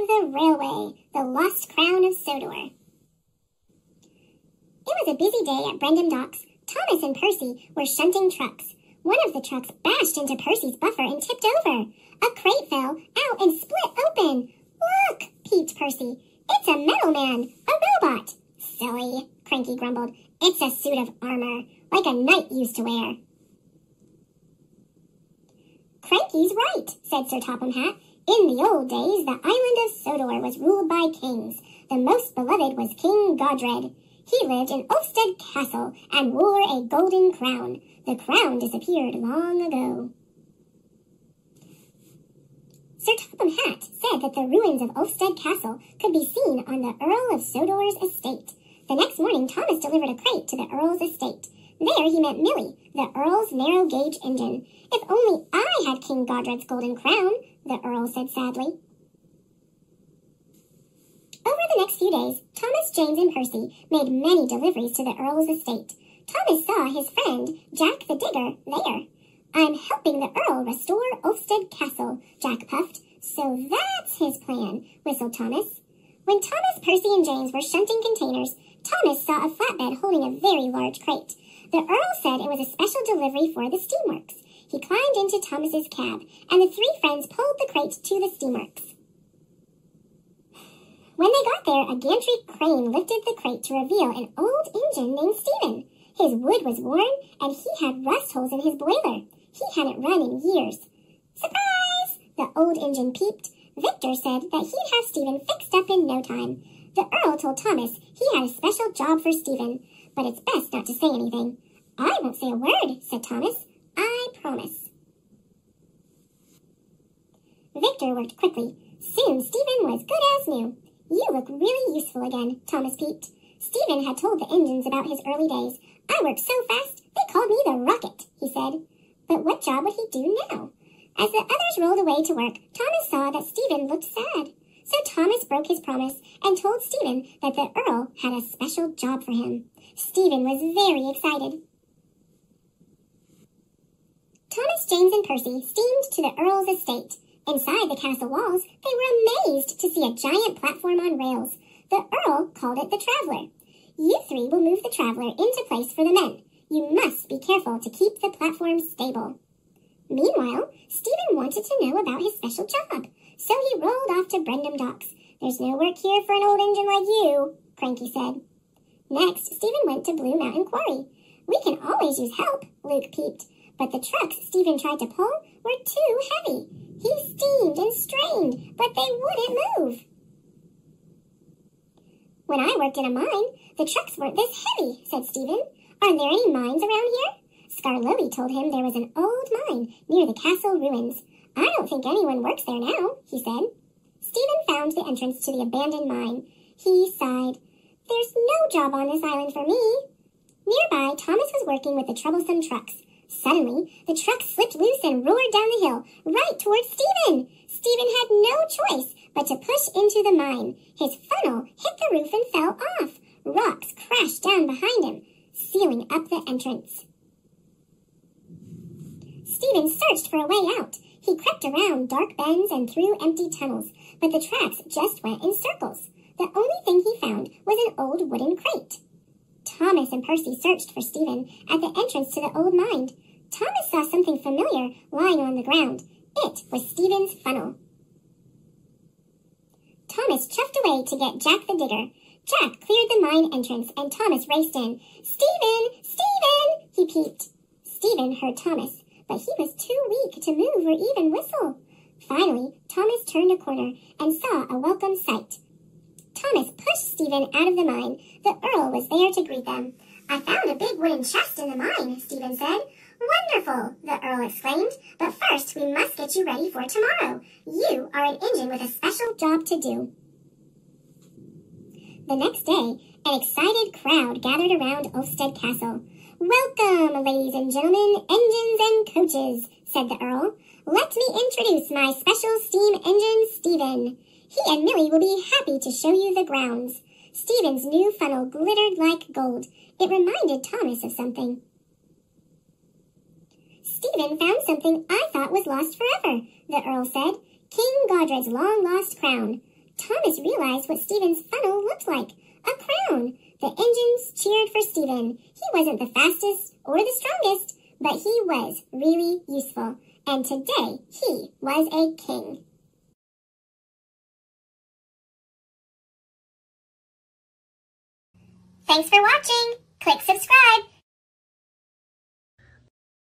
of the railway, the lost crown of Sodor. It was a busy day at Brendam Docks. Thomas and Percy were shunting trucks. One of the trucks bashed into Percy's buffer and tipped over. A crate fell out and split open. Look, peeped Percy. It's a metal man, a robot. Silly, Cranky grumbled. It's a suit of armor, like a knight used to wear. Cranky's right, said Sir Topham Hatt. In the old days, the island of Sodor was ruled by kings. The most beloved was King Godred. He lived in Ulfstead Castle and wore a golden crown. The crown disappeared long ago. Sir Topham Hatt said that the ruins of Ulfstead Castle could be seen on the Earl of Sodor's estate. The next morning, Thomas delivered a crate to the Earl's estate. There he met Millie, the Earl's narrow-gauge engine. If only I had King Godred's golden crown, the Earl said sadly. Over the next few days, Thomas, James, and Percy made many deliveries to the Earl's estate. Thomas saw his friend, Jack the Digger, there. I'm helping the Earl restore Ulfstead Castle, Jack puffed. So that's his plan, whistled Thomas. When Thomas, Percy, and James were shunting containers, Thomas saw a flatbed holding a very large crate. The Earl said it was a special delivery for the steamworks. He climbed into Thomas's cab, and the three friends pulled the crate to the steamworks. When they got there, a gantry crane lifted the crate to reveal an old engine named Stephen. His wood was worn, and he had rust holes in his boiler. He hadn't run in years. Surprise! The old engine peeped. Victor said that he'd have Stephen fixed up in no time. The Earl told Thomas he had a special job for Stephen, but it's best not to say anything. I won't say a word, said Thomas. I promise. Victor worked quickly. Soon Stephen was good as new. You look really useful again, Thomas peeped. Stephen had told the engines about his early days. I worked so fast, they called me the Rocket, he said. But what job would he do now? As the others rolled away to work, Thomas saw that Stephen looked sad. So Thomas broke his promise and told Stephen that the Earl had a special job for him. Stephen was very excited. Thomas, James, and Percy steamed to the Earl's estate. Inside the castle walls, they were amazed to see a giant platform on rails. The Earl called it the Traveler. You three will move the Traveler into place for the men. You must be careful to keep the platform stable. Meanwhile, Stephen wanted to know about his special job, so he rolled off to Brendam Docks. There's no work here for an old engine like you, Cranky said. Next, Stephen went to Blue Mountain Quarry. We can always use help, Luke peeped, but the trucks Stephen tried to pull were too heavy. He steamed and strained, but they wouldn't move. When I worked in a mine, the trucks weren't this heavy, said Stephen. Aren't there any mines around here? Scarlowi told him there was an old mine near the castle ruins. I don't think anyone works there now, he said. Stephen found the entrance to the abandoned mine. He sighed. There's no job on this island for me. Nearby, Thomas was working with the troublesome trucks. Suddenly, the truck slipped loose and roared down the hill, right towards Stephen. Stephen had no choice but to push into the mine. His funnel hit the roof and fell off. Rocks crashed down behind him, sealing up the entrance. Stephen searched for a way out. He crept around dark bends and through empty tunnels, but the tracks just went in circles. The only thing he found was an old wooden crate. Thomas and Percy searched for Stephen at the entrance to the old mine. Thomas saw something familiar lying on the ground. It was Stephen's funnel. Thomas chuffed away to get Jack the Digger. Jack cleared the mine entrance, and Thomas raced in. Stephen! Stephen! He peeped. Stephen heard Thomas, but he was too weak to move or even whistle. Finally, Thomas turned a corner and saw a welcome sight. Thomas pushed Stephen out of the mine. The Earl was there to greet them. I found a big wooden chest in the mine, Stephen said. Wonderful, the Earl exclaimed. But first, we must get you ready for tomorrow. You are an engine with a special job to do. The next day, an excited crowd gathered around Ulfstead Castle. Welcome, ladies and gentlemen, engines and coaches, said the Earl. Let me introduce my special steam engine, Stephen. He and Millie will be happy to show you the grounds. Stephen's new funnel glittered like gold. It reminded Thomas of something. Stephen found something I thought was lost forever, the Earl said. King Godred's long-lost crown. Thomas realized what Stephen's funnel looked like. A crown. The engines cheered for Stephen. He wasn't the fastest or the strongest, but he was really useful. And today, he was a king. Thanks for watching. Click subscribe